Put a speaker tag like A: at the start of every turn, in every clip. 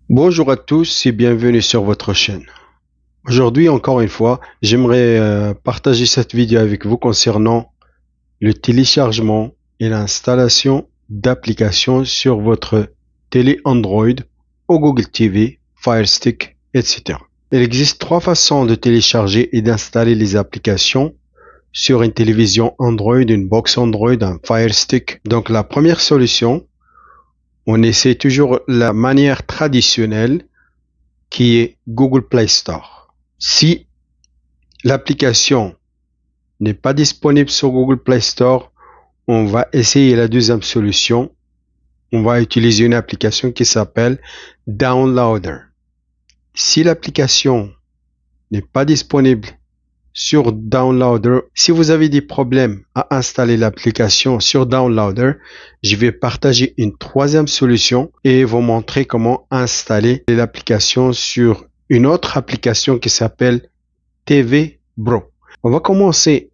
A: Bonjour à tous et bienvenue sur votre chaîne. Aujourd'hui, encore une fois, j'aimerais partager cette vidéo avec vous concernant le téléchargement et l'installation d'applications sur votre télé Android ou Google TV, Fire Stick, etc. Il existe trois façons de télécharger et d'installer les applications sur une télévision Android, une box Android, un Fire Stick. Donc la première solution, on essaie toujours la manière traditionnelle qui est Google Play Store. Si l'application n'est pas disponible sur Google Play Store, on va essayer la deuxième solution. On va utiliser une application qui s'appelle Downloader. Si l'application n'est pas disponible sur Downloader, si vous avez des problèmes à installer l'application sur Downloader, je vais partager une troisième solution et vous montrer comment installer l'application sur une autre application qui s'appelle TV Bro. On va commencer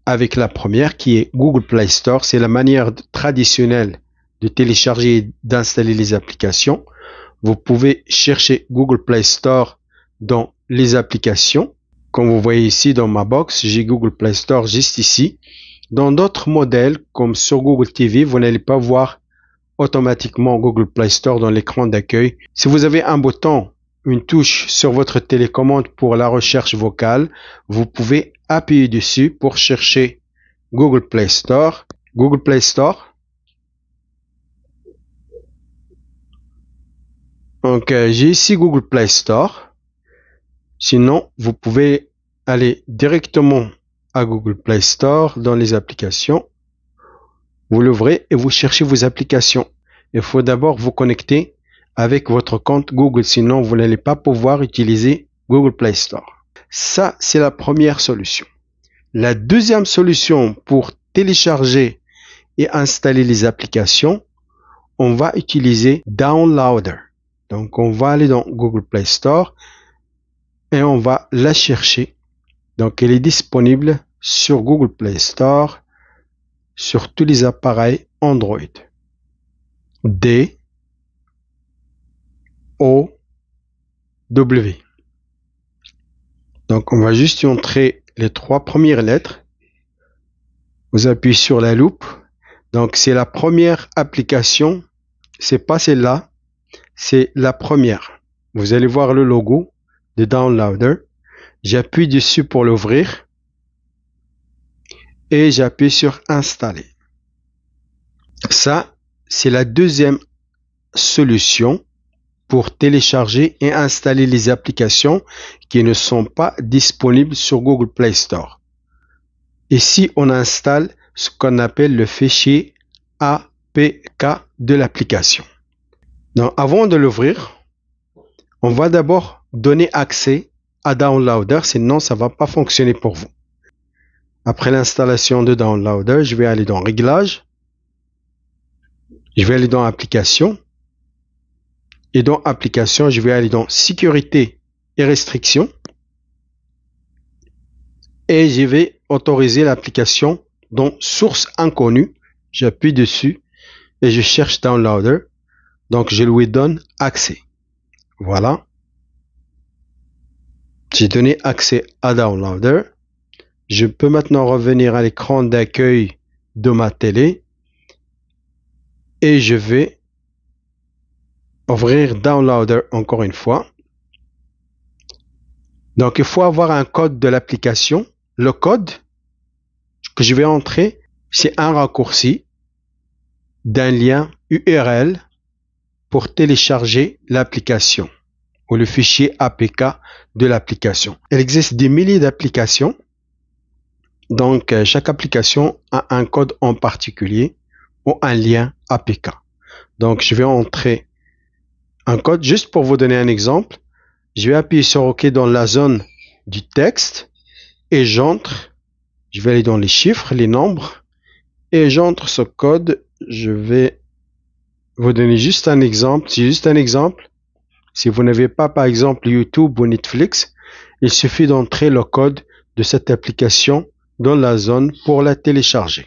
A: avec la première qui est Google Play Store. C'est la manière traditionnelle de télécharger et d'installer les applications. Vous pouvez chercher Google Play Store dans les applications. Comme vous voyez ici dans ma box, j'ai Google Play Store juste ici. Dans d'autres modèles, comme sur Google TV, vous n'allez pas voir automatiquement Google Play Store dans l'écran d'accueil. Si vous avez un bouton, une touche sur votre télécommande pour la recherche vocale, vous pouvez appuyer dessus pour chercher Google Play Store. Google Play Store. Donc, j'ai ici Google Play Store. Sinon, vous pouvez aller directement à Google Play Store dans les applications. Vous l'ouvrez et vous cherchez vos applications. Il faut d'abord vous connecter avec votre compte Google, sinon vous n'allez pas pouvoir utiliser Google Play Store. Ça, c'est la première solution. La deuxième solution pour télécharger et installer les applications, on va utiliser Downloader. Donc, on va aller dans Google Play Store et on va la chercher. Donc, elle est disponible sur Google Play Store sur tous les appareils Android. D O W. Donc, on va juste y entrer les trois premières lettres. Vous appuyez sur la loupe. Donc, c'est la première application. C'est pas celle-là. C'est la première. Vous allez voir le logo de Downloader. J'appuie dessus pour l'ouvrir. Et j'appuie sur Installer. Ça, c'est la deuxième solution pour télécharger et installer les applications qui ne sont pas disponibles sur Google Play Store. Ici, on installe ce qu'on appelle le fichier APK de l'application. Donc, avant de l'ouvrir, on va d'abord donner accès à Downloader, sinon ça ne va pas fonctionner pour vous. Après l'installation de Downloader, je vais aller dans Réglages, je vais aller dans Applications, et dans Applications, je vais aller dans Sécurité et Restrictions, et je vais autoriser l'application dans Source inconnue. J'appuie dessus et je cherche Downloader. Donc, je lui donne accès. Voilà. J'ai donné accès à Downloader. Je peux maintenant revenir à l'écran d'accueil de ma télé et je vais ouvrir Downloader encore une fois. Donc, il faut avoir un code de l'application. Le code que je vais entrer, c'est un raccourci d'un lien URL pour télécharger l'application ou le fichier APK de l'application. Il existe des milliers d'applications. Donc, chaque application a un code en particulier ou un lien APK. Donc, je vais entrer un code juste pour vous donner un exemple. Je vais appuyer sur OK dans la zone du texte et j'entre. Je vais aller dans les chiffres, les nombres et j'entre ce code. Je vais vous donner juste un exemple. C'est juste un exemple. Si vous n'avez pas, par exemple, YouTube ou Netflix, il suffit d'entrer le code de cette application dans la zone pour la télécharger.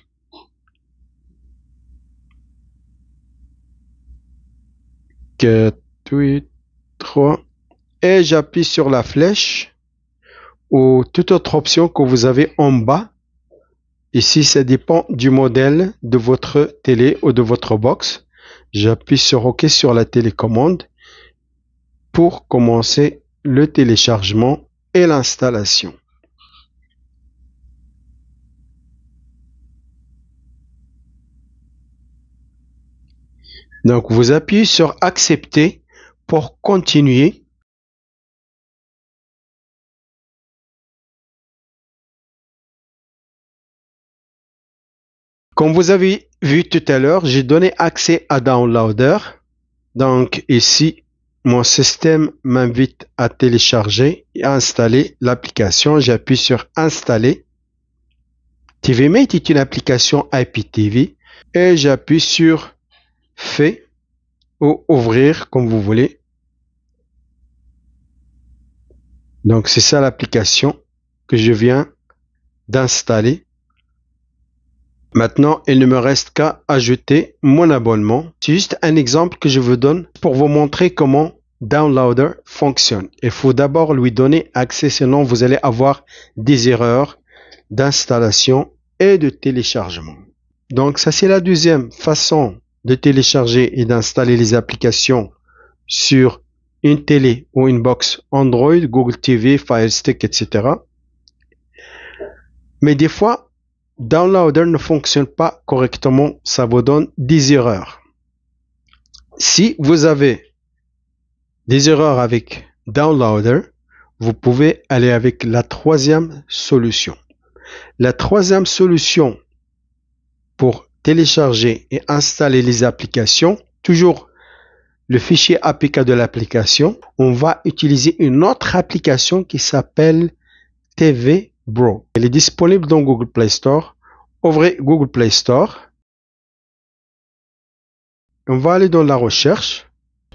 A: Que tweet 3 et j'appuie sur la flèche ou toute autre option que vous avez en bas. Ici, ça dépend du modèle de votre télé ou de votre box. J'appuie sur OK sur la télécommande pour commencer le téléchargement et l'installation. Donc, vous appuyez sur accepter pour continuer. Comme vous avez vu tout à l'heure, j'ai donné accès à Downloader. Donc ici, mon système m'invite à télécharger et à installer l'application. J'appuie sur installer. TVMate est une application IPTV et j'appuie sur fait ou ouvrir comme vous voulez. Donc c'est ça l'application que je viens d'installer. Maintenant, il ne me reste qu'à ajouter mon abonnement. C'est juste un exemple que je vous donne pour vous montrer comment Downloader fonctionne. Il faut d'abord lui donner accès, sinon vous allez avoir des erreurs d'installation et de téléchargement. Donc ça, c'est la deuxième façon de télécharger et d'installer les applications sur une télé ou une box Android, Google TV, Fire Stick, etc. Mais des fois, Downloader ne fonctionne pas correctement, ça vous donne des erreurs. Si vous avez des erreurs avec Downloader, vous pouvez aller avec la troisième solution. La troisième solution pour télécharger et installer les applications, toujours le fichier APK de l'application, on va utiliser une autre application qui s'appelle TV Bro. Elle est disponible dans Google Play Store. Ouvrez Google Play Store. On va aller dans la recherche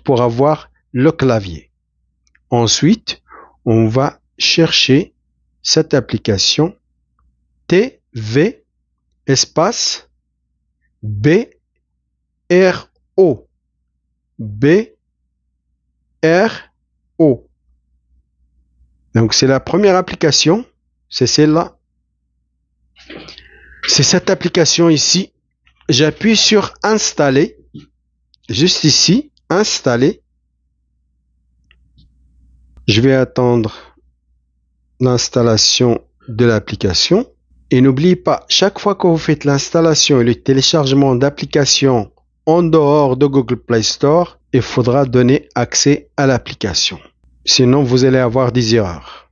A: pour avoir le clavier. Ensuite, on va chercher cette application TV espace BRO. BRO. Donc c'est la première application, c'est celle-là. C'est cette application ici. J'appuie sur installer. Juste ici, installer. Je vais attendre l'installation de l'application. Et n'oubliez pas, chaque fois que vous faites l'installation et le téléchargement d'applications en dehors de Google Play Store, il faudra donner accès à l'application. Sinon, vous allez avoir des erreurs.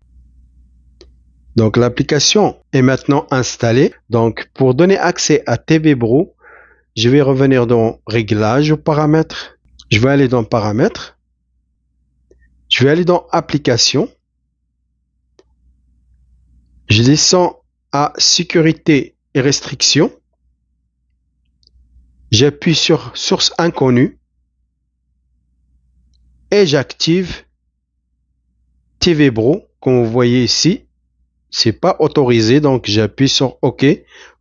A: Donc, l'application est maintenant installée. Donc, pour donner accès à TV Bro, je vais revenir dans Réglages ou Paramètres. Je vais aller dans Paramètres. Je vais aller dans Applications. Je descends à Sécurité et Restrictions. J'appuie sur Source inconnue. Et j'active TV Bro. Comme vous voyez ici, c'est pas autorisé. Donc, j'appuie sur OK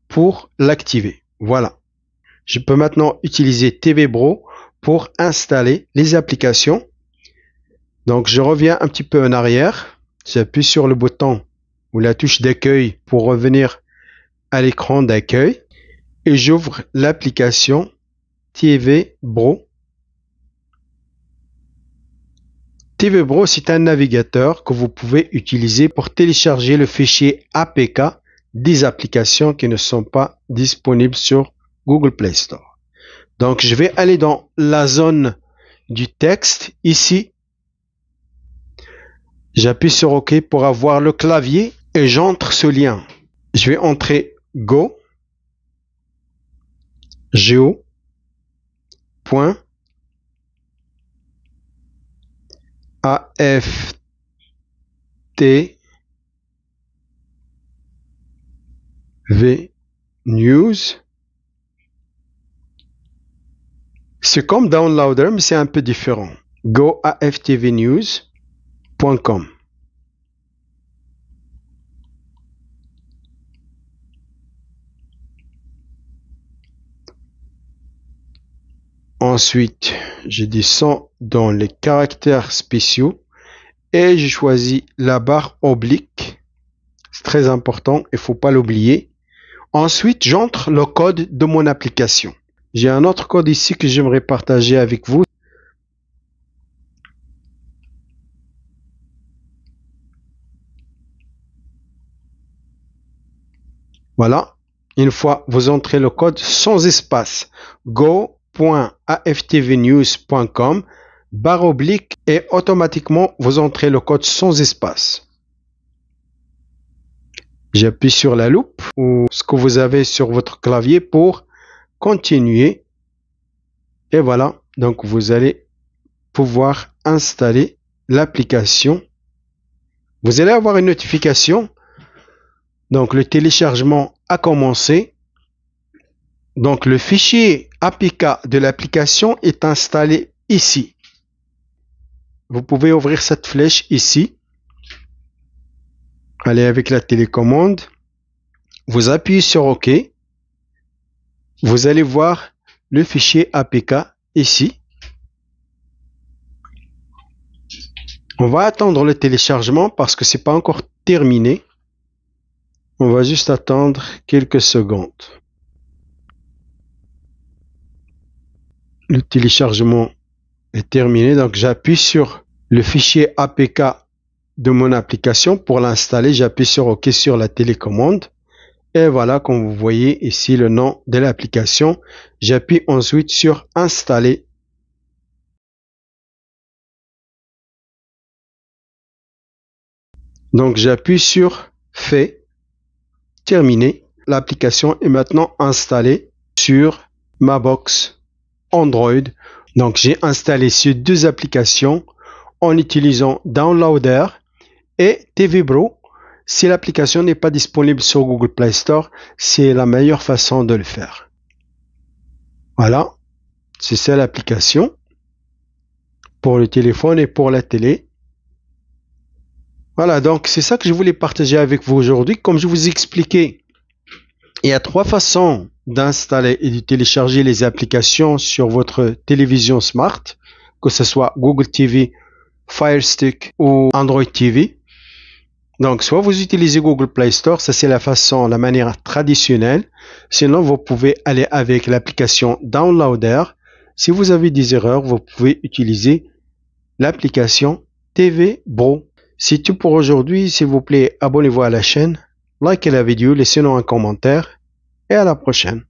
A: pour l'activer. Voilà. Je peux maintenant utiliser TV Bro pour installer les applications. Donc, je reviens un petit peu en arrière. J'appuie sur le bouton ou la touche d'accueil pour revenir à l'écran d'accueil. Et j'ouvre l'application TV Bro. TV Bro, c'est un navigateur que vous pouvez utiliser pour télécharger le fichier APK des applications qui ne sont pas disponibles sur Google Play Store. Donc, je vais aller dans la zone du texte ici. J'appuie sur OK pour avoir le clavier et j'entre ce lien. Je vais entrer Go, Geo, point, AFT, V, News. C'est comme Downloader, mais c'est un peu différent. Go aftvnews.com. Ensuite, je descends dans les caractères spéciaux et je choisis la barre oblique. C'est très important, il ne faut pas l'oublier. Ensuite, j'entre le code de mon application. J'ai un autre code ici que j'aimerais partager avec vous. Voilà. Une fois vous entrez le code sans espace, go.aftvnews.com barre oblique et automatiquement vous entrez le code sans espace. J'appuie sur la loupe ou ce que vous avez sur votre clavier pour continuer. Et voilà, donc vous allez pouvoir installer l'application. Vous allez avoir une notification. Donc le téléchargement a commencé. Donc le fichier APK de l'application est installé ici. Vous pouvez ouvrir cette flèche ici. Allez avec la télécommande. Vous appuyez sur OK. Vous allez voir le fichier APK ici. On va attendre le téléchargement parce que c'est pas encore terminé. On va juste attendre quelques secondes. Le téléchargement est terminé, donc j'appuie sur le fichier APK de mon application pour l'installer. J'appuie sur OK sur la télécommande et voilà, comme vous voyez ici le nom de l'application. J'appuie ensuite sur installer. Donc j'appuie sur fait, terminé. L'application est maintenant installée sur ma box Android. Donc j'ai installé ces deux applications en utilisant Downloader et TV Bro. Si l'application n'est pas disponible sur Google Play Store, c'est la meilleure façon de le faire. Voilà, c'est ça l'application pour le téléphone et pour la télé. Voilà, donc c'est ça que je voulais partager avec vous aujourd'hui. Comme je vous ai expliqué, il y a trois façons d'installer et de télécharger les applications sur votre télévision smart, que ce soit Google TV, Fire Stick ou Android TV. Donc, soit vous utilisez Google Play Store, ça c'est la manière traditionnelle. Sinon, vous pouvez aller avec l'application Downloader. Si vous avez des erreurs, vous pouvez utiliser l'application TV Bro. C'est tout pour aujourd'hui. S'il vous plaît, abonnez-vous à la chaîne, likez la vidéo, laissez-nous un commentaire et à la prochaine.